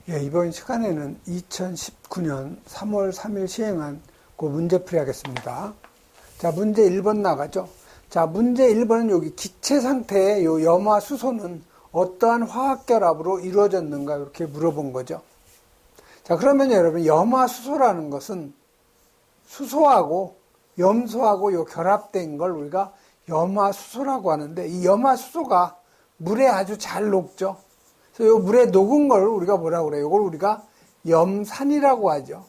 예, 이번 시간에는 2019년 3월 3일 시행한 그 문제풀이 하겠습니다. 자, 문제 1번 나가죠. 자, 문제 1번은 여기 기체 상태의 요 염화 수소는 어떠한 화학결합으로 이루어졌는가 이렇게 물어본 거죠. 자, 그러면 여러분 염화 수소라는 것은 수소하고 염소하고 요 결합된 걸 우리가 염화 수소라고 하는데, 이 염화 수소가 물에 아주 잘 녹죠. 그래서 요 물에 녹은 걸 우리가 뭐라고 그래요? 이걸 우리가 염산이라고 하죠.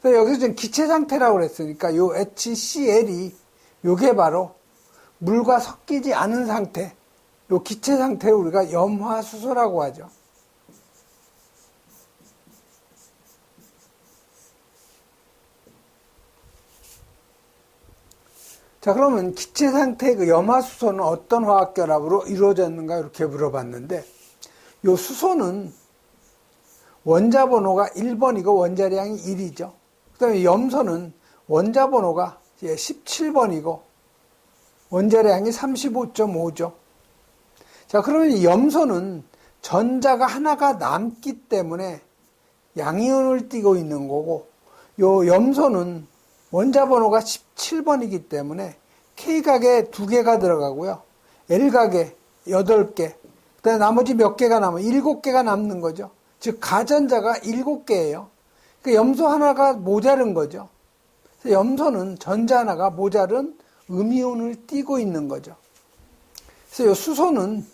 그래서 여기서 지금 기체 상태라고 그랬으니까 요 HCl이 요게 바로 물과 섞이지 않은 상태, 요 기체 상태를 우리가 염화수소라고 하죠. 자, 그러면 기체 상태의 그 염화수소는 어떤 화학결합으로 이루어졌는가 이렇게 물어봤는데, 요 수소는 원자 번호가 1번이고 원자량이 1이죠. 그 다음에 염소는 원자 번호가 17번이고 원자량이 35.5죠. 자, 그러면 이 염소는 전자가 하나가 남기 때문에 양이온을 띠고 있는 거고, 요 염소는 원자 번호가 17번이기 때문에 K각에 2개가 들어가고요. L각에 8개. 그 다음에 나머지 몇 개가 남아요? 7개가 남는 거죠. 즉, 가전자가 7개예요. 그러니까 염소 하나가 모자른 거죠. 그래서 염소는 전자 하나가 모자른 음이온을 띠고 있는 거죠. 그래서 이 수소는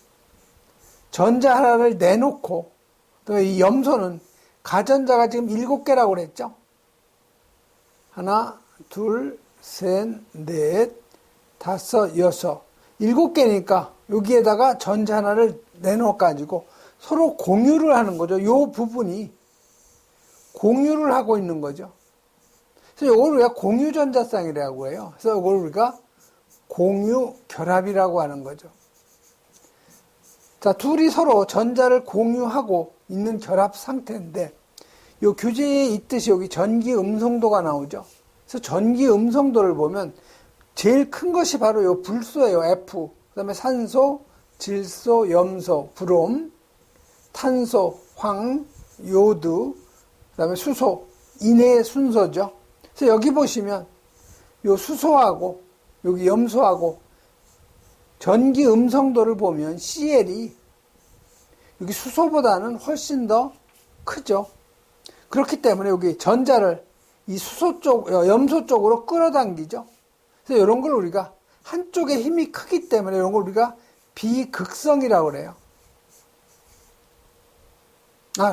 전자 하나를 내놓고, 또 이 염소는 가전자가 지금 7개라고 그랬죠. 하나, 둘, 셋, 넷, 다섯, 여섯, 7개니까 여기에다가 전자 하나를 내놓아가지고 서로 공유를 하는 거죠. 이 부분이 공유를 하고 있는 거죠. 그래서 이걸 우리가 공유전자쌍이라고 해요. 그래서 이걸 우리가 공유결합이라고 하는 거죠. 자, 둘이 서로 전자를 공유하고 있는 결합 상태인데, 이 교재에 있듯이 여기 전기 음성도가 나오죠. 그래서 전기 음성도를 보면 제일 큰 것이 바로 이 불소예요. F. 그 다음에 산소, 질소, 염소, 브롬, 탄소, 황, 요드, 그 다음에 수소, 인의 순서죠. 그래서 여기 보시면 요 수소하고 여기 염소하고 전기 음성도를 보면 Cl이 여기 수소보다는 훨씬 더 크죠. 그렇기 때문에 여기 전자를 이 수소 쪽, 염소 쪽으로 끌어당기죠. 그래서 이런 걸 우리가 한쪽에 힘이 크기 때문에 이런 걸 우리가 비극성이라고 그래요.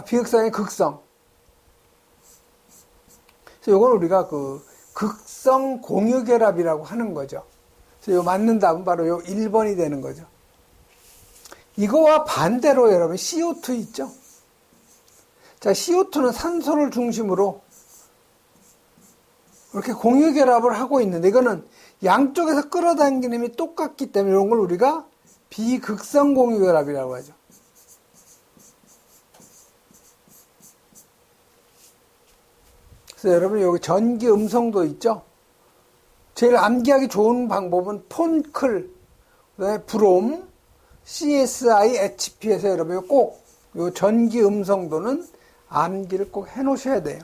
비극성의 극성. 그래서 이걸 우리가 그 극성 공유결합이라고 하는 거죠. 그래서 요 맞는 답은 바로 요 1번이 되는 거죠. 이거와 반대로 여러분 CO2 있죠? 자, CO2는 산소를 중심으로 이렇게 공유결합을 하고 있는데, 이거는 양쪽에서 끌어당기는 힘이 똑같기 때문에 이런 걸 우리가 비극성 공유결합이라고 하죠. 그래서 여러분 여기 전기 음성도 있죠? 제일 암기하기 좋은 방법은 폰클, 그다음에 브롬, CSIHP에서 여러분 꼭 요 전기 음성도는 암기를 꼭 해 놓으셔야 돼요.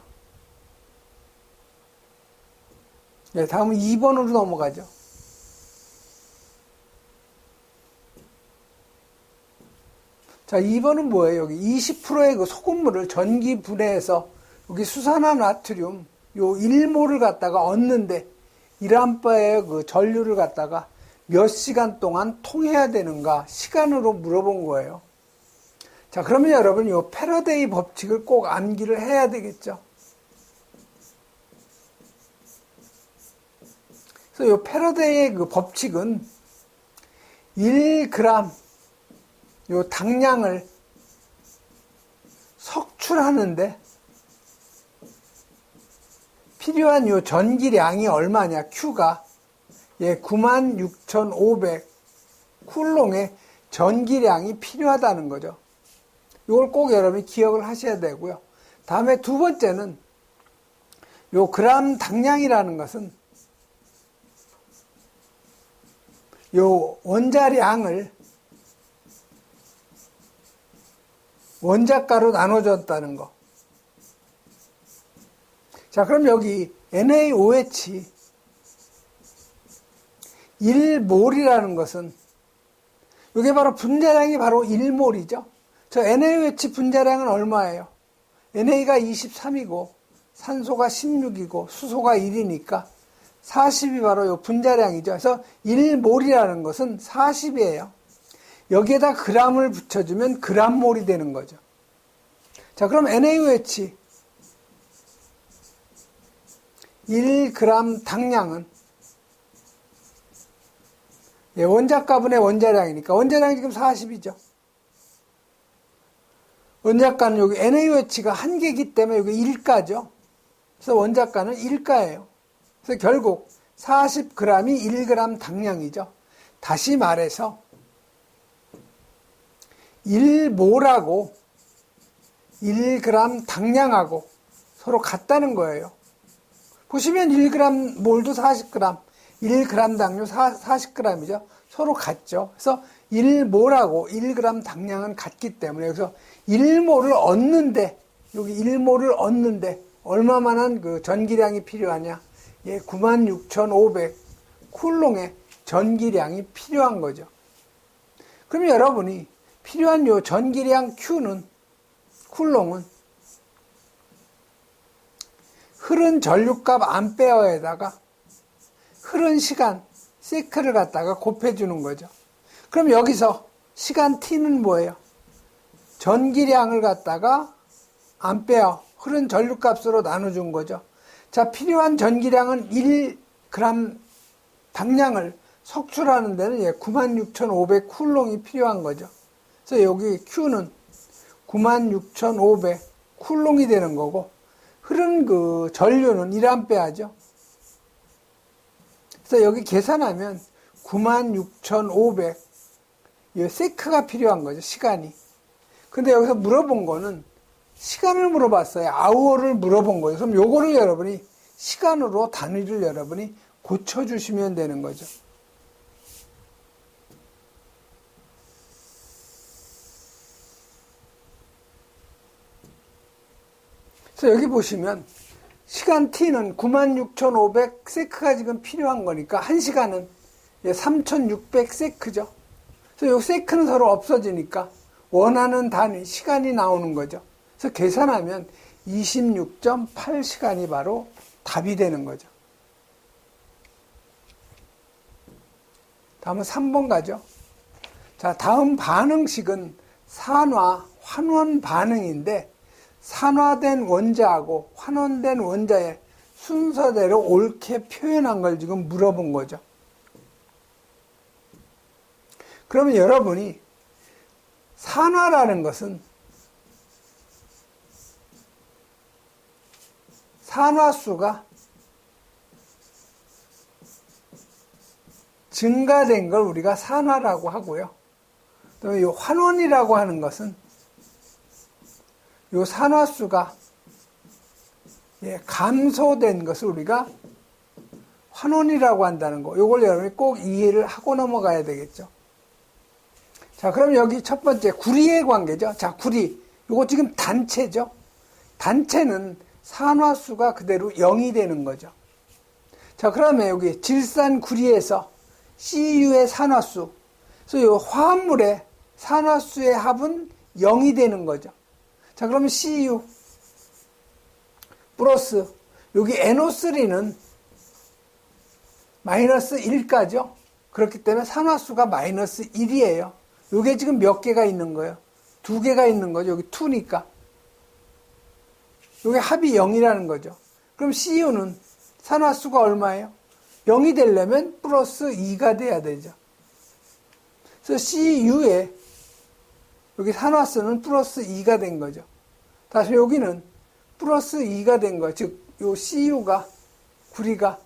네, 다음은 2번으로 넘어가죠. 자, 2번은 뭐예요? 여기 20%의 그 소금물을 전기 분해해서 여기 수산화 나트륨 요 1몰을 갖다가 얻는데 1A의 그 전류를 갖다가 몇 시간 동안 통해야 되는가 시간으로 물어본 거예요. 자, 그러면 여러분 요 패러데이 법칙을 꼭 암기를 해야 되겠죠. 그래서 요 패러데이의 그 법칙은 1g 요 당량을 석출하는데 필요한 요 전기량이 얼마냐? Q가 96,500 쿨롱의 전기량이 필요하다는 거죠. 이걸 꼭 여러분이 기억을 하셔야 되고요. 다음에 두 번째는 요 그람 당량이라는 것은 요 원자량을 원자가로 나눠졌다는 거. 자, 그럼 여기 NaOH 1몰이라는 것은 이게 바로 분자량이 바로 1몰이죠. 저 NaOH 분자량은 얼마예요? Na가 23이고 산소가 16이고 수소가 1이니까 40이 바로 요 분자량이죠. 그래서 1몰이라는 것은 40이에요. 여기에다 g을 붙여주면 g몰이 되는 거죠. 자, 그럼 NaOH 1g 당량은 원자가분의 원자량이니까 원자량이 지금 40이죠. 원자가는 여기 NaOH가 한 개이기 때문에 여기 1가죠. 그래서 원자가는 1가예요. 그래서 결국 40g이 1g 당량이죠. 다시 말해서 1몰하고 1g 당량하고 서로 같다는 거예요. 보시면 1g 몰도 40g, 1g 당류 40g이죠. 서로 같죠. 그래서 1몰하고 1g 당량은 같기 때문에 여기서 1몰을 얻는데 여기 1몰을 얻는데 얼마만한 그 전기량이 필요하냐? 예, 96,500 쿨롱의 전기량이 필요한 거죠. 그럼 여러분이 필요한 요 전기량 Q는 쿨롱은 흐른 전류값 암페어에다가 흐른 시간 세크를 갖다가 곱해주는 거죠. 그럼 여기서 시간 T는 뭐예요? 전기량을 갖다가 암페어 흐른 전류값으로 나눠준 거죠. 자, 필요한 전기량은 1g 당량을 석출하는 데는 96,500 쿨롱이 필요한 거죠. 그래서 여기 Q는 96,500 쿨롱이 되는 거고 흐른 그 전류는 1A죠. 그래서 여기 계산하면 96,500 세크가 필요한 거죠. 시간이. 근데 여기서 물어본 거는 시간을 물어봤어요. 아우어를 물어본 거예요. 그럼 요거를 여러분이 시간으로 단위를 여러분이 고쳐주시면 되는 거죠. 그래서 여기 보시면 시간 T는 96,500 세크가 지금 필요한 거니까 1시간은 3,600 세크죠. 그래서 이 세크는 서로 없어지니까 원하는 단위 시간이 나오는 거죠. 그래서 계산하면 26.8시간이 바로 답이 되는 거죠. 다음은 3번 가죠. 자, 다음 반응식은 산화, 환원 반응인데 산화된 원자하고 환원된 원자의 순서대로 옳게 표현한 걸 지금 물어본 거죠. 그러면 여러분이 산화라는 것은 산화수가 증가된 걸 우리가 산화라고 하고요. 또 이 환원이라고 하는 것은 이 산화수가 감소된 것을 우리가 환원이라고 한다는 거. 이걸 여러분이 꼭 이해를 하고 넘어가야 되겠죠. 자, 그럼 여기 첫 번째 구리의 관계죠. 자, 구리. 이거 지금 단체죠. 단체는 산화수가 그대로 0이 되는 거죠. 자, 그러면 여기 질산구리에서 Cu의 산화수. 그래서 이 화합물의 산화수의 합은 0이 되는 거죠. 자, 그러면 Cu 플러스 여기 NO3는 마이너스 1가죠. 그렇기 때문에 산화수가 마이너스 1이에요. 이게 지금 몇 개가 있는 거예요? 2개가 있는 거죠. 여기 2니까. 이게 합이 0이라는 거죠. 그럼 Cu는 산화수가 얼마예요? 0이 되려면 플러스 2가 돼야 되죠. 그래서 Cu에 여기 산화수는 플러스 2가 된 거죠. 다시 여기는 플러스 2가 된 거예요. 즉, 요 Cu가, 구리가,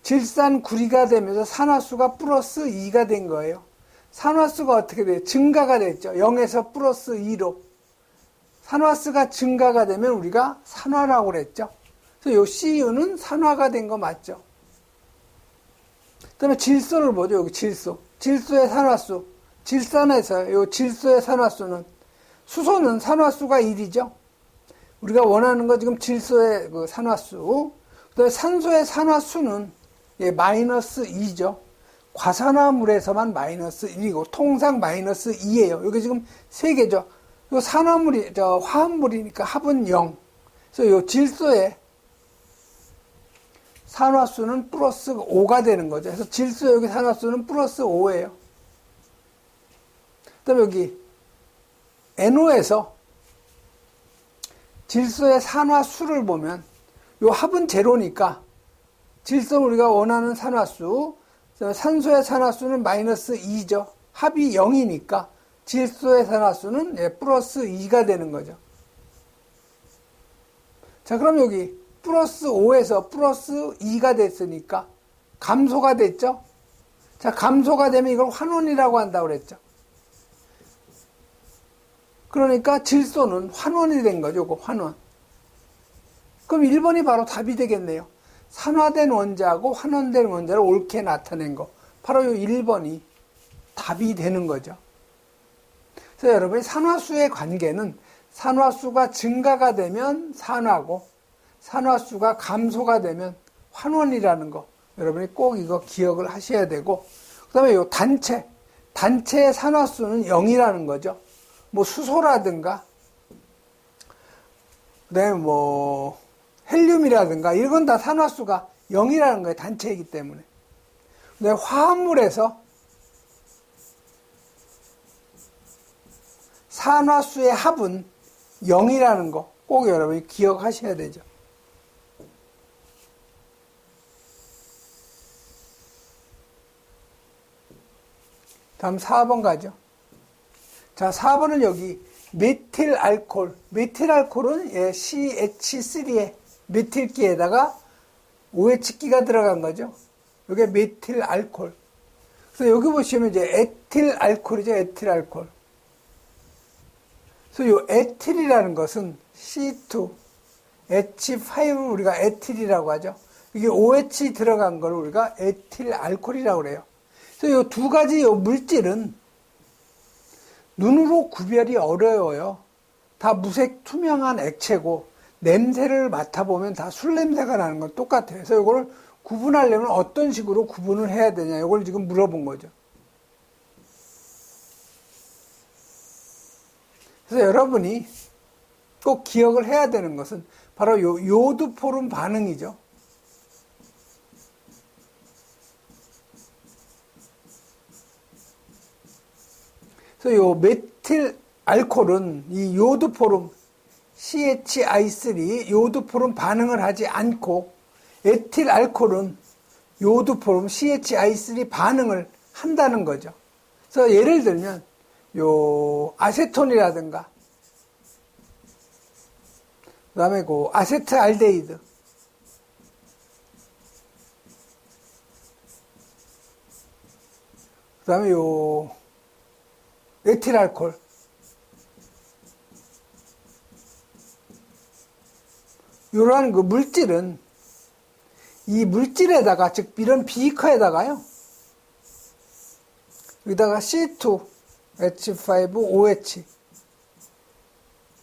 질산 구리가 되면서 산화수가 플러스 2가 된 거예요. 산화수가 어떻게 돼요? 증가가 됐죠. 0에서 플러스 2로. 산화수가 증가가 되면 우리가 산화라고 그랬죠. 그래서 요 Cu는 산화가 된 거 맞죠? 그 다음에 질소를 보죠. 여기 질소. 질소의 산화수. 질산에서 요 질소의 산화수는 수소는 산화수가 1이죠. 우리가 원하는 거 지금 질소의 그 산화수, 그다음에 산소의 산화수는 마이너스 2죠. 과산화물에서만 마이너스 1이고 통상 마이너스 2예요. 이게 지금 3개죠. 요 산화물이 화합물이니까 합은 0. 그래서 요 질소의 산화수는 플러스 5가 되는 거죠. 그래서 질소 여기 산화수는 플러스 5예요. 그다음에 여기 NO에서 질소의 산화수를 보면 요 합은 제로니까 질소 우리가 원하는 산화수, 산소의 산화수는 마이너스 2죠. 합이 0이니까 질소의 산화수는 플러스 2가 되는 거죠. 자, 그럼 여기 플러스 5에서 플러스 2가 됐으니까 감소가 됐죠. 자, 감소가 되면 이걸 환원이라고 한다고 그랬죠. 그러니까 질소는 환원이 된 거죠. 이거 환원. 그럼 1번이 바로 답이 되겠네요. 산화된 원자하고 환원된 원자를 옳게 나타낸 거. 바로 이 1번이 답이 되는 거죠. 그래서 여러분이 산화수의 관계는 산화수가 증가가 되면 산화고 산화수가 감소가 되면 환원이라는 거. 여러분이 꼭 이거 기억을 하셔야 되고, 그 다음에 이 단체의 산화수는 0이라는 거죠. 뭐 수소라든가, 그 다음에 뭐 헬륨이라든가 이런 건 다 산화수가 0이라는 거예요. 단체이기 때문에. 근데 화합물에서 산화수의 합은 0이라는 거 꼭 여러분이 기억하셔야 되죠. 다음 4번 가죠. 자, 4번은 여기 메틸알코올. 메틸알코올은 CH3에 메틸기에다가 OH기가 들어간 거죠. 이게 메틸알코올. 그래서 여기 보시면 이제 에틸알코올이죠. 에틸알코올. 그래서 이 에틸이라는 것은 C2, H5를 우리가 에틸이라고 하죠. 이게 OH 들어간 걸 우리가 에틸알코올이라고 그래요. 그래서 이 두 가지 물질은 눈으로 구별이 어려워요. 다 무색 투명한 액체고 냄새를 맡아보면 다 술 냄새가 나는 건 똑같아요. 그래서 이걸 구분하려면 어떤 식으로 구분을 해야 되냐 이걸 지금 물어본 거죠. 그래서 여러분이 꼭 기억을 해야 되는 것은 바로 요 요드 포름 반응이죠. 그래서 요 메틸 알코올은 이 요드 포름 CHI3 요드 포름 반응을 하지 않고 에틸 알코올은 요드 포름 CHI3 반응을 한다는 거죠. 그래서 예를 들면 요 아세톤이라든가 그다음에 그 아세트알데히드 그다음에 요 에틸알코올 이러한 그 물질은 이 물질에다가 즉 이런 비커에다가요 여기다가 C2 H5OH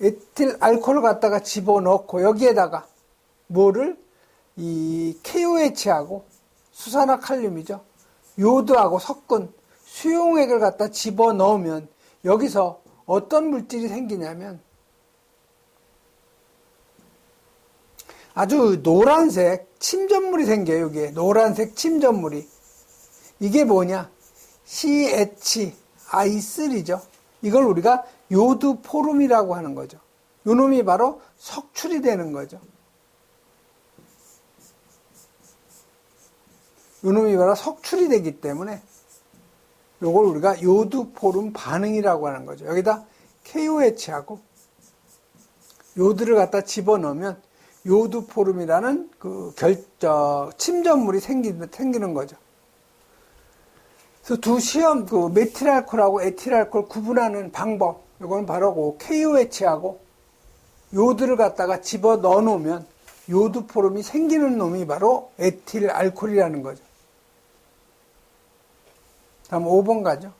에틸 알코올을 갖다가 집어넣고 여기에다가 뭐를 이 KOH하고 수산화칼륨이죠. 요드하고 섞은 수용액을 갖다 집어넣으면 여기서 어떤 물질이 생기냐면 아주 노란색 침전물이 생겨요. 여기에 노란색 침전물이. 이게 뭐냐? CHI3죠. 이걸 우리가 요드 포름이라고 하는 거죠. 요 놈이 바로 석출이 되는 거죠. 요 놈이 바로 석출이 되기 때문에 요걸 우리가 요드 포름 반응이라고 하는 거죠. 여기다 KOH하고 요드를 갖다 집어넣으면 요드 포름이라는 그 침전물이 생기는 거죠. 그래서 두 시험, 그 메틸알코올하고 에틸알코올 구분하는 방법, 이건 바로 그 KOH하고 요드를 갖다가 집어 넣어 놓으면 요드 포름이 생기는 놈이 바로 에틸알코올이라는 거죠. 다음 5번 가죠.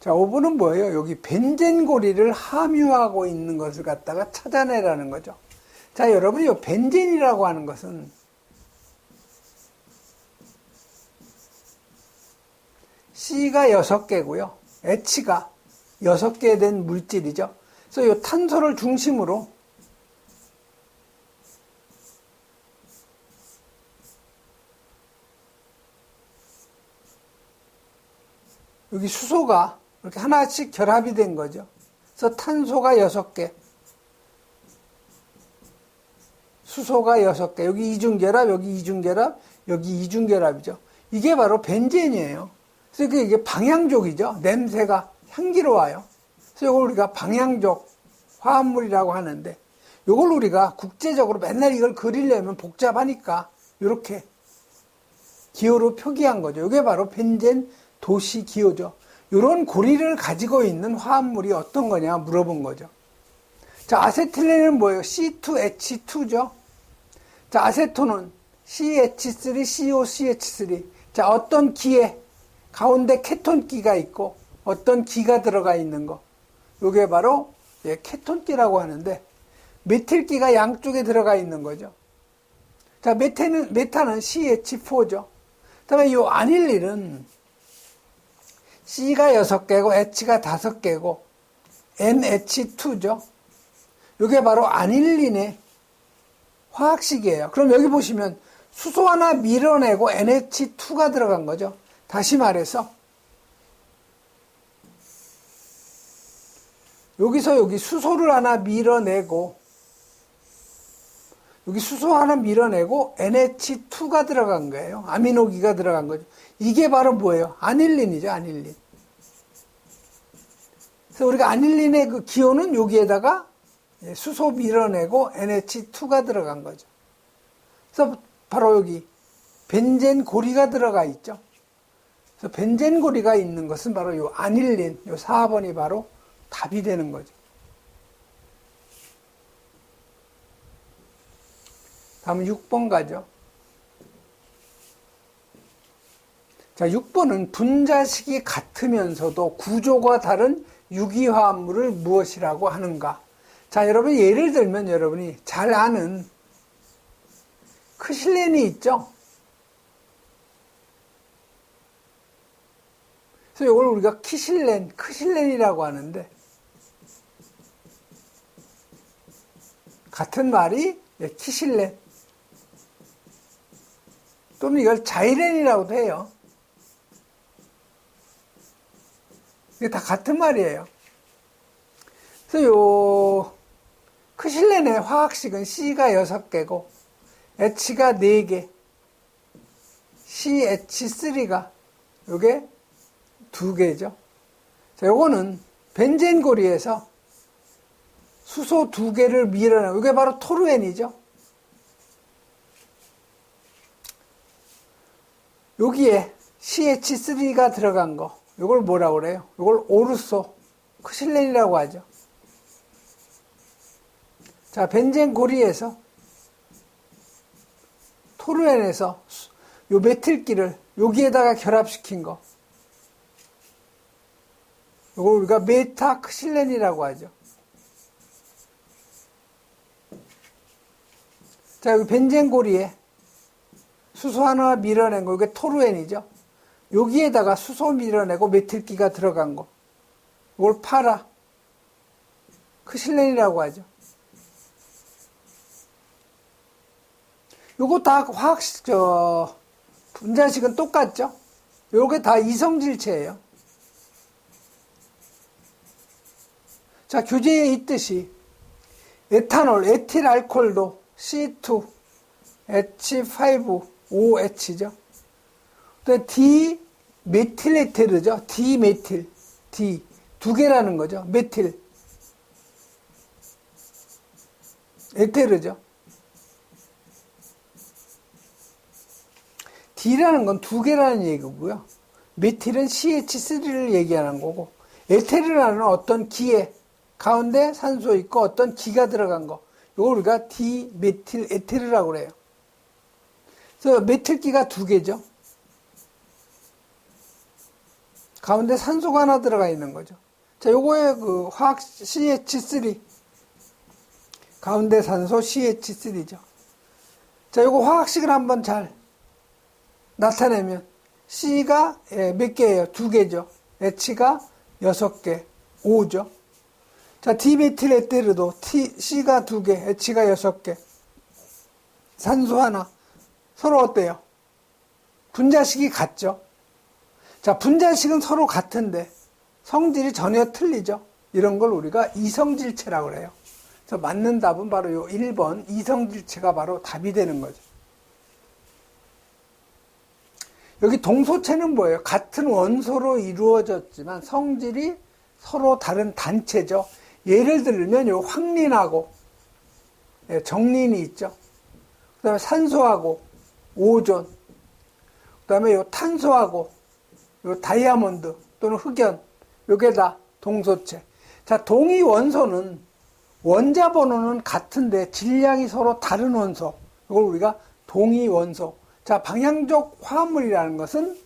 자, 5번은 뭐예요? 여기 벤젠고리를 함유하고 있는 것을 갖다가 찾아내라는 거죠. 자, 여러분이 이 벤젠이라고 하는 것은 C가 6개고요. H가 6개 된 물질이죠. 그래서 이 탄소를 중심으로 여기 수소가 이렇게 하나씩 결합이 된 거죠. 그래서 탄소가 6개, 수소가 6개, 여기 이중결합, 여기 이중결합, 여기 이중결합이죠. 이게 바로 벤젠이에요. 그래서 이게 방향족이죠. 냄새가 향기로워요. 그래서 이걸 우리가 방향족 화합물이라고 하는데, 이걸 우리가 국제적으로 맨날 이걸 그리려면 복잡하니까 이렇게 기호로 표기한 거죠. 이게 바로 벤젠 도시 기호죠. 이런 고리를 가지고 있는 화합물이 어떤 거냐 물어본 거죠. 자, 아세틸렌은 뭐예요? C2H2죠. 자, 아세톤은 CH3, COCH3. 자, 어떤 기에 가운데 케톤기가 있고 어떤 기가 들어가 있는 거. 이게 바로 케톤기라고 하는데 메틸기가 양쪽에 들어가 있는 거죠. 자, 메탄은 CH4죠. 그다음에 이 아닐린은 C가 6개고 H가 5개고 NH2죠. 이게 바로 아닐린의 화학식이에요. 그럼 여기 보시면 수소 하나 밀어내고 NH2가 들어간 거죠. 다시 말해서 여기서 여기 수소를 하나 밀어내고 여기 수소 하나 밀어내고 NH2가 들어간 거예요. 아미노기가 들어간 거죠. 이게 바로 뭐예요? 아닐린이죠, 아닐린. 그래서 우리가 아닐린의 그 기호는 여기에다가 수소 밀어내고 NH2가 들어간 거죠. 그래서 바로 여기 벤젠 고리가 들어가 있죠. 그래서 벤젠 고리가 있는 것은 바로 요 아닐린, 요 4번이 바로 답이 되는 거죠. 다음은 6번 가죠. 자, 6번은 분자식이 같으면서도 구조가 다른 유기화합물을 무엇이라고 하는가? 자, 여러분 예를 들면 여러분이 잘 아는 크실렌이 있죠? 그래서 이걸 우리가 크실렌이라고 하는데 같은 말이 키실렌 또는 이걸 자이렌이라고도 해요. 이게 다 같은 말이에요. 그래서 요 크실렌의 화학식은 C가 6개고 H가 4개, CH3가 요게 2개죠. 자, 요거는 벤젠 고리에서 수소 2개를 밀어내고 이게 바로 토르엔이죠. 여기에 CH3가 들어간 거, 이걸 뭐라고 그래요? 이걸 오르소 크실렌이라고 하죠. 자, 벤젠 고리에서 토르엔에서 요 메틸기를 여기에다가 결합시킨 거, 이걸 우리가 메타크실렌이라고 하죠. 자, 여기 벤젠 고리에 수소 하나 밀어낸 거, 이게 토르엔이죠. 여기에다가 수소 밀어내고 메틸기가 들어간 거, 이걸 파라 크실렌이라고 하죠. 요거 다 화학식, 분자식은 똑같죠? 요게 다 이성질체예요. 자, 교재에 있듯이 에탄올, 에틸알코올도 C2, H5OH죠. 또 디메틸에테르죠. 디메틸, D 2개라는 거죠. 메틸, 에테르죠. D라는 건 2개라는 얘기고요. 메틸은 CH3를 얘기하는 거고, 에테르라는 어떤 기에 가운데 산소 있고 어떤 기가 들어간 거, 이걸 우리가 디메틸 에테르라고 그래요. 그래서 메틸기가 2개죠. 가운데 산소가 하나 들어가 있는 거죠. 자, 요거의 그 화학 CH3. 가운데 산소 CH3죠. 자, 요거 화학식을 한번 잘 나타내면 C가 몇 개예요? 2개죠. H가 6개, 5죠. 자, 디메틸 에테르도 C가 2개, H가 6개. 산소 하나. 서로 어때요? 분자식이 같죠. 자, 분자식은 서로 같은데 성질이 전혀 틀리죠. 이런 걸 우리가 이성질체라고 그래요. 그래서 맞는 답은 바로 요 1번 이성질체가 바로 답이 되는 거죠. 여기 동소체는 뭐예요? 같은 원소로 이루어졌지만 성질이 서로 다른 단체죠. 예를 들면 요 황린하고 정린이 있죠. 그 다음에 산소하고 오존, 그 다음에 요 탄소하고 요 다이아몬드 또는 흑연, 요게 다 동소체. 자, 동위 원소는 원자 번호는 같은데 질량이 서로 다른 원소. 이걸 우리가 동위 원소. 자, 방향족 화합물이라는 것은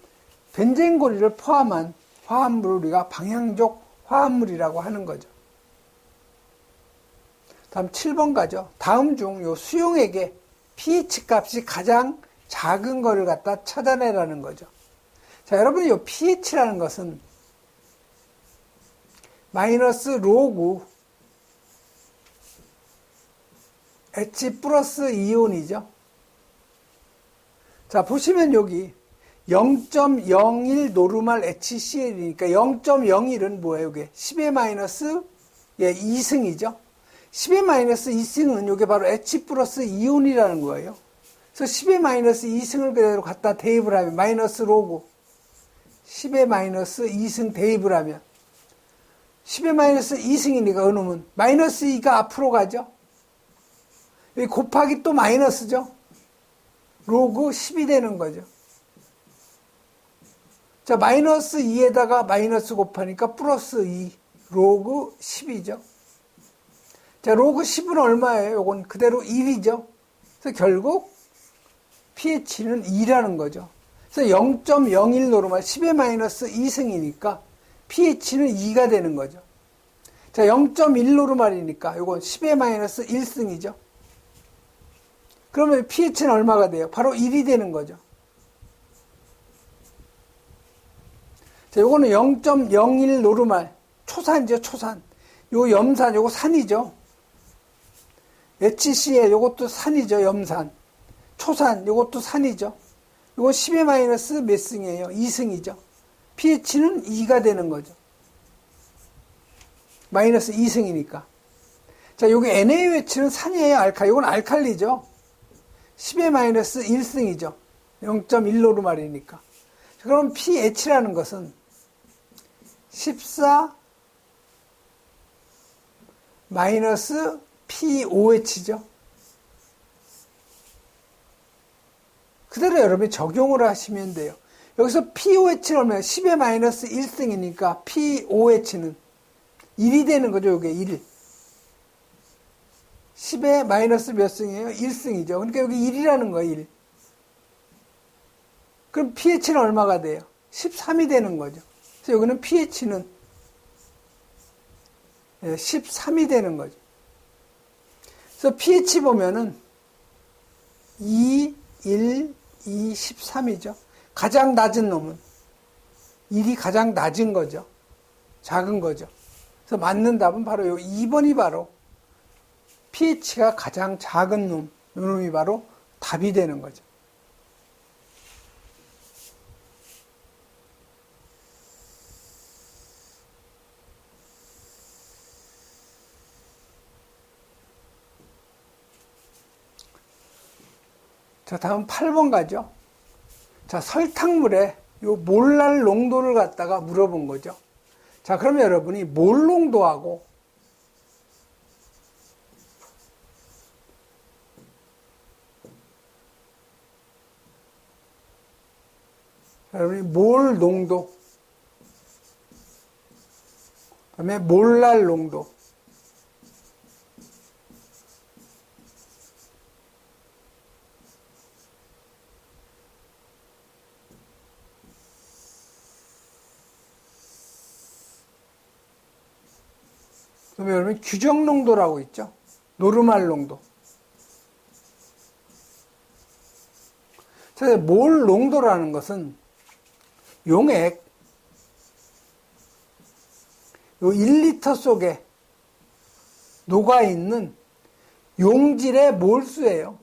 벤젠고리를 포함한 화합물을 우리가 방향족 화합물이라고 하는 거죠. 다음 7번 가죠. 다음 중 요 수용액의 pH 값이 가장 작은 거를 갖다 찾아내라는 거죠. 자, 여러분, 요 pH라는 것은 마이너스 로그 H 플러스 이온이죠. 자, 보시면 여기 0.01 노르말 HCl이니까 0.01은 뭐예요? 이게 10의 마이너스 2승이죠. 10의 마이너스 2승은 이게 바로 H 플러스 이온이라는 거예요. 그래서 10의 마이너스 2승을 그대로 갖다 대입을 하면 마이너스 로그 10의 마이너스 2승 대입을 하면 10의 마이너스 2승이니까 어느면 마이너스 2가 앞으로 가죠. 여기 곱하기 또 마이너스죠. 로그 10이 되는 거죠. 자, 마이너스 2에다가 마이너스 곱하니까 플러스 2 로그 10이죠. 자, 로그 10은 얼마예요? 요건 그대로 1이죠. 그래서 결국 pH는 2라는 거죠. 그래서 0.01 노르말 10의 마이너스 2승이니까 pH는 2가 되는 거죠. 자, 0.1 노르말이니까 요건 10의 마이너스 1승이죠. 그러면 pH는 얼마가 돼요? 바로 1이 되는 거죠. 자, 요거는 0.01 노르말 초산이죠, 초산. 요 염산, 요거 산이죠. HCl 요것도 산이죠, 염산. 초산, 요것도 산이죠. 요거 10의 마이너스 몇 승이에요? 2승이죠. pH는 2가 되는 거죠. 마이너스 2승이니까. 자, 요게 NaOH는 산이에요, 알칼리? 요건 알칼리죠. 10의 마이너스 1승이죠. 0.1 노르말이니까. 그럼 pH라는 것은 14 마이너스 pOH죠. 그대로 여러분이 적용을 하시면 돼요. 여기서 pOH는 얼마예요? 10의 마이너스 1승이니까 pOH는 1이 되는 거죠. 이게 1. 10의 마이너스 몇 승이에요? 1승이죠. 그러니까 여기 1이라는 거예요. 1. 그럼 pH는 얼마가 돼요? 13이 되는 거죠. 그래서 여기는 pH는 13이 되는 거죠. 그래서 pH 보면은 2, 1, 2, 13이죠. 가장 낮은 놈은 1이 가장 낮은 거죠. 작은 거죠. 그래서 맞는 답은 바로 요 2번이 바로 pH가 가장 작은 놈, 요 놈이 바로 답이 되는 거죠. 자, 다음 8번 가죠. 자, 설탕물에 요 몰랄 농도를 갖다가 물어본 거죠. 자, 그러면 여러분이 몰 농도하고 여러분이 몰 농도, 그다음에 몰랄 농도, 그러면 여러분 규정 농도라고 있죠. 노르말 농도. 몰 농도라는 것은 용액 요 1리터 속에 녹아있는 용질의 몰수예요.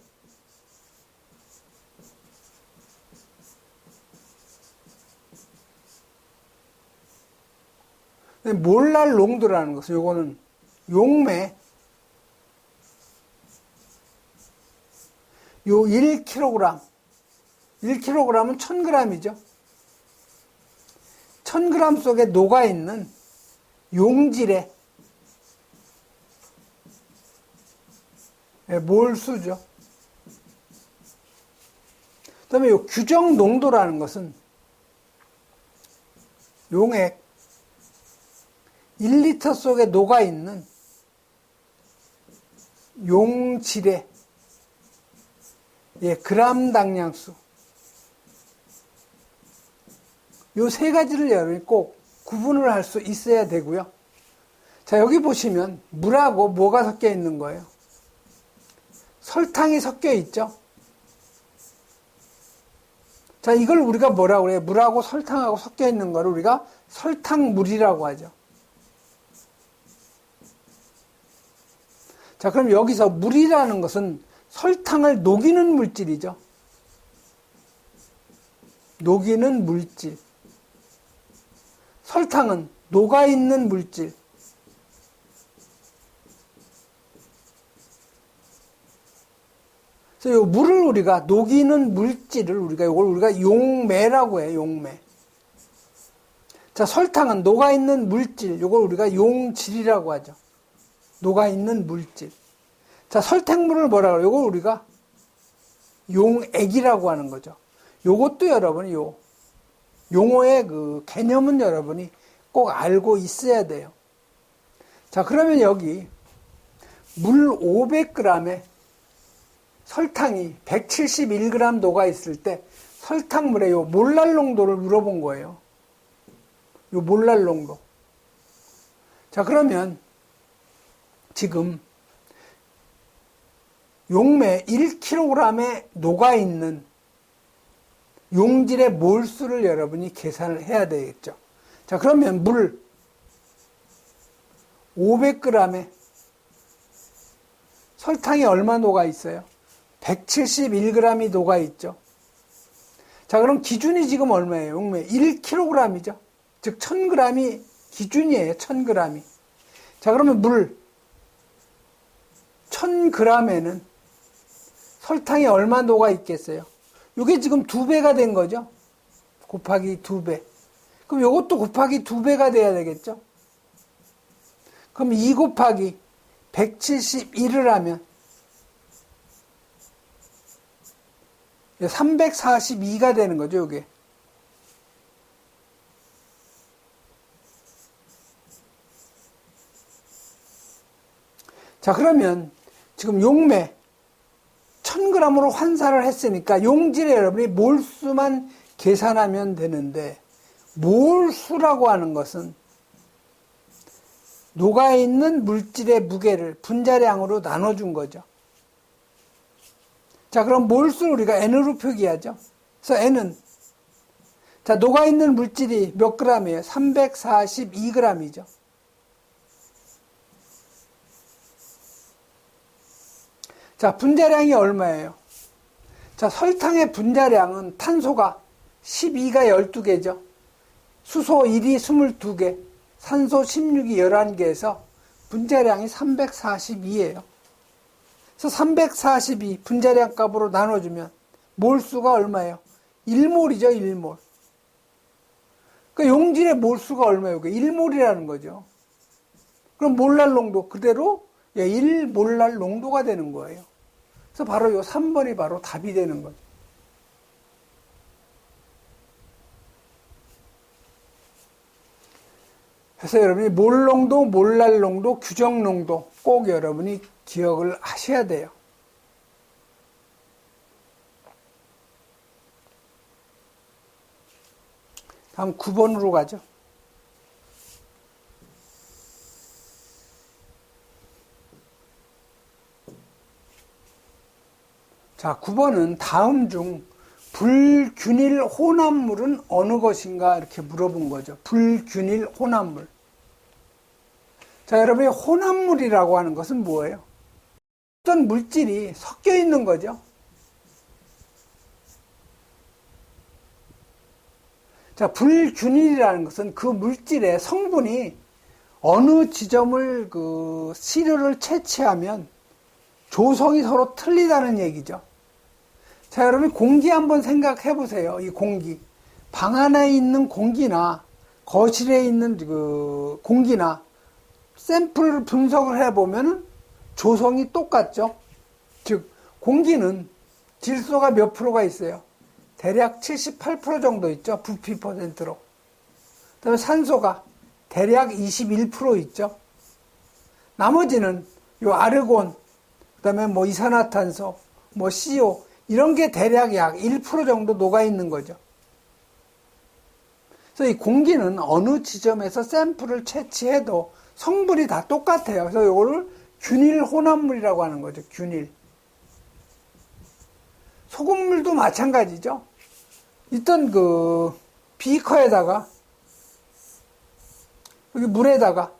몰랄 농도라는 것은 요거는 용매 요 1kg 1kg은 1000g이죠. 1000g 속에 녹아있는 용질의 몰수죠. 그 다음에 요 규정 농도라는 것은 용액 1리터 속에 녹아있는 용질의 그람 당량수. 요 세 가지를 여러분이 꼭 구분을 할 수 있어야 되고요. 자, 여기 보시면 물하고 뭐가 섞여 있는 거예요? 설탕이 섞여 있죠? 자, 이걸 우리가 뭐라고 그래요? 물하고 설탕하고 섞여 있는 거를 우리가 설탕물이라고 하죠. 자, 그럼 여기서 물이라는 것은 설탕을 녹이는 물질이죠. 녹이는 물질. 설탕은 녹아있는 물질. 그래서 요 물을 우리가 녹이는 물질을 이걸 우리가 용매라고 해요. 용매. 자, 설탕은 녹아있는 물질. 이걸 우리가 용질이라고 하죠. 녹아있는 물질. 자, 설탕물을 뭐라고 해요? 이걸 우리가 용액이라고 하는 거죠. 요것도 여러분이 용어의 그 개념은 여러분이 꼭 알고 있어야 돼요. 자, 그러면 여기 물 500g에 설탕이 171g 녹아 있을 때 설탕물의 요 몰랄 농도를 물어본 거예요. 요 몰랄 농도. 자, 그러면 지금 용매 1kg에 녹아 있는 용질의 몰수를 여러분이 계산을 해야 되겠죠. 자, 그러면 물 500g에 설탕이 얼마 녹아 있어요? 171g이 녹아 있죠. 자, 그럼 기준이 지금 얼마예요? 용매 1kg이죠. 즉 1000g이 기준이에요. 1000g이. 자, 그러면 물 1000g에는 설탕이 얼마 녹아 있겠어요? 이게 지금 2배가 된 거죠. 곱하기 2배. 그럼 이것도 곱하기 2배가 돼야 되겠죠. 그럼 2 곱하기 171을 하면 342가 되는 거죠, 이게. 자, 그러면 지금 용매 1000g으로 환산을 했으니까 용질에 여러분이 몰수만 계산하면 되는데, 몰수라고 하는 것은 녹아있는 물질의 무게를 분자량으로 나눠준 거죠. 자, 그럼 몰수를 우리가 N으로 표기하죠. 그래서 N은, 자, 녹아있는 물질이 몇 g이에요? 342g이죠. 자, 분자량이 얼마예요? 자, 설탕의 분자량은 탄소가 12가 12개죠. 수소 1이 22개, 산소 16이 11개에서 분자량이 342예요. 그래서 342 분자량 값으로 나눠주면 몰수가 얼마예요? 1몰이죠, 1몰. 그러니까 용질의 몰수가 얼마예요? 1몰이라는 거죠. 그럼 몰랄 농도 그대로 1몰랄 농도가 되는 거예요. 그래서 바로 요 3번이 바로 답이 되는 거죠. 그래서 여러분이 몰 농도, 몰랄 농도, 규정 농도 꼭 여러분이 기억을 하셔야 돼요. 다음 9번으로 가죠. 자, 9번은 다음 중 불균일 혼합물은 어느 것인가 이렇게 물어본 거죠. 불균일 혼합물. 자, 여러분이 혼합물이라고 하는 것은 뭐예요? 어떤 물질이 섞여 있는 거죠. 자, 불균일이라는 것은 그 물질의 성분이 어느 지점을 시료를 채취하면 조성이 서로 틀리다는 얘기죠. 자, 여러분 공기 한번 생각해 보세요. 이 공기. 방 안에 있는 공기나 거실에 있는 공기나 샘플을 분석을 해보면 조성이 똑같죠. 즉, 공기는 질소가 몇 프로가 있어요? 대략 78% 정도 있죠. 부피 퍼센트로. 그 다음에 산소가 대략 21% 있죠. 나머지는 요 아르곤, 그 다음에 뭐 이산화탄소, 뭐 CO, 이런 게 대략 약 1% 정도 녹아 있는 거죠. 그래서 이 공기는 어느 지점에서 샘플을 채취해도 성분이 다 똑같아요. 그래서 이거를 균일 혼합물이라고 하는 거죠. 균일. 소금물도 마찬가지죠. 일단 비커에다가 여기 물에다가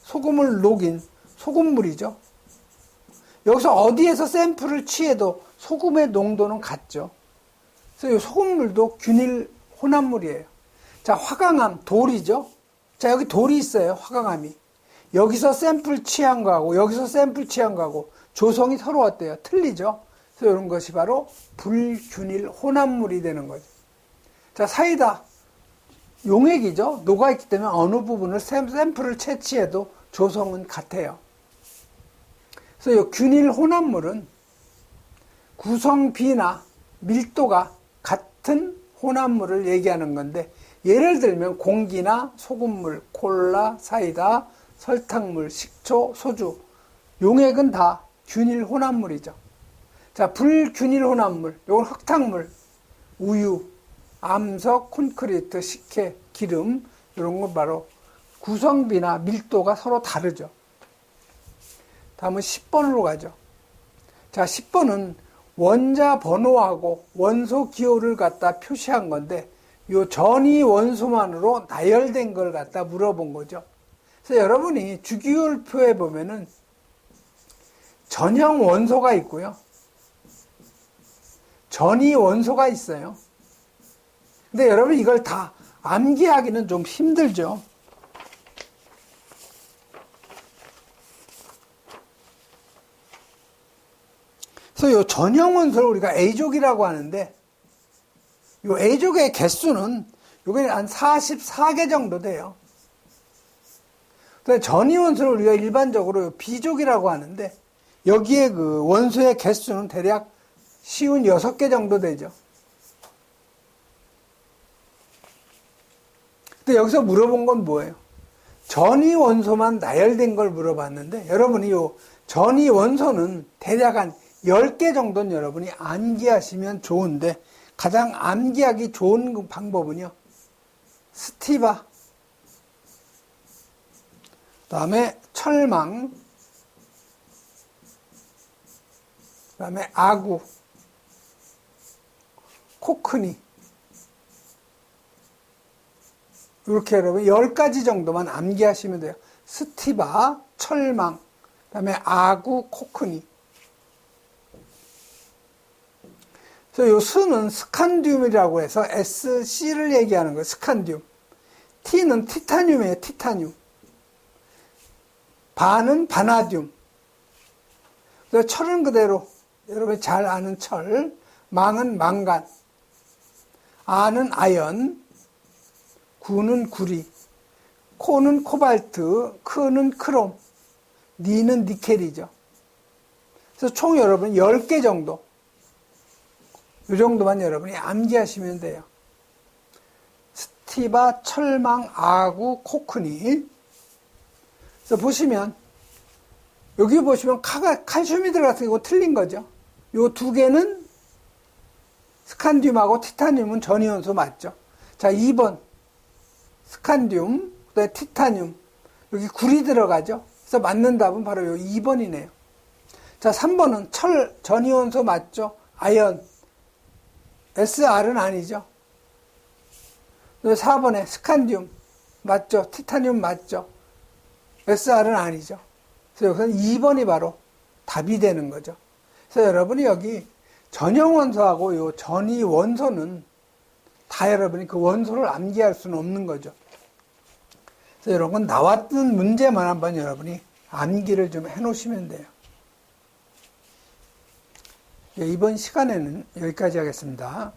소금을 녹인 소금물이죠. 여기서 어디에서 샘플을 취해도 소금의 농도는 같죠. 그래서 이 소금물도 균일 혼합물이에요. 자, 화강암, 돌이죠. 자, 여기 돌이 있어요. 화강암이. 여기서 샘플 취한 거하고 여기서 샘플 취한 거하고 조성이 서로 어때요? 틀리죠. 그래서 이런 것이 바로 불균일 혼합물이 되는 거죠. 자, 사이다. 용액이죠. 녹아있기 때문에 어느 부분을 샘플을 채취해도 조성은 같아요. 그래서 이 균일 혼합물은 구성비나 밀도가 같은 혼합물을 얘기하는 건데, 예를 들면 공기나 소금물, 콜라, 사이다, 설탕물, 식초, 소주, 용액은 다 균일 혼합물이죠. 자, 불균일 혼합물, 이건 흙탕물, 우유, 암석, 콘크리트, 식혜, 기름, 이런 건 바로 구성비나 밀도가 서로 다르죠. 다음은 10번으로 가죠. 자, 10번은 원자 번호하고 원소 기호를 갖다 표시한 건데, 요 전이 원소만으로 나열된 걸 갖다 물어본 거죠. 그래서 여러분이 주기율표에 보면은 전형 원소가 있고요. 전이 원소가 있어요. 근데 여러분 이걸 다 암기하기는 좀 힘들죠. 그래서 이 전형 원소를 우리가 A족이라고 하는데, 이 A족의 개수는 요게 한 44개 정도 돼요. 전이 원소를 우리가 일반적으로 B족이라고 하는데, 여기에 그 원소의 개수는 대략 쉬운 6개 정도 되죠. 근데 여기서 물어본 건 뭐예요? 전이 원소만 나열된 걸 물어봤는데, 여러분이 요 전이 원소는 대략 한 10개 정도는 여러분이 암기하시면 좋은데, 가장 암기하기 좋은 방법은요, 스티바, 그 다음에 철망, 그 다음에 아구, 코크니, 이렇게 여러분 10가지 정도만 암기하시면 돼요. 스티바, 철망, 그 다음에 아구, 코크니. 그래서 요 스는 스칸듐이라고 해서 SC를 얘기하는 거예요. 스칸듐. T는 티타늄이에요. 티타늄. 바는 바나듐. 그래서 철은 그대로 여러분이 잘 아는 철. 망은 망간. 아는 아연. 구는 구리. 코는 코발트. 크는 크롬. 니는 니켈이죠. 그래서 총 여러분 10개 정도. 이 정도만 여러분이 암기하시면 돼요. 스티바, 철망, 아구, 코크니. 그래서 보시면, 여기 보시면 칼슘이 들어갔으니까 이거 틀린 거죠. 요 두 개는 스칸듐하고 티타늄은 전이원소 맞죠. 자, 2번. 스칸듐, 그다음에 티타늄. 여기 구리 들어가죠. 그래서 맞는 답은 바로 요 2번이네요. 자, 3번은 철, 전이원소 맞죠. 아연, SR은 아니죠. 4번에 스칸디움, 맞죠? 티타늄 맞죠? SR은 아니죠. 그래서 여기서 2번이 바로 답이 되는 거죠. 그래서 여러분이 여기 전형 원소하고 요 전이 원소는 다 여러분이 그 원소를 암기할 수는 없는 거죠. 그래서 이런 건 나왔던 문제만 한번 여러분이 암기를 좀 해 놓으시면 돼요. 이번 시간에는 여기까지 하겠습니다.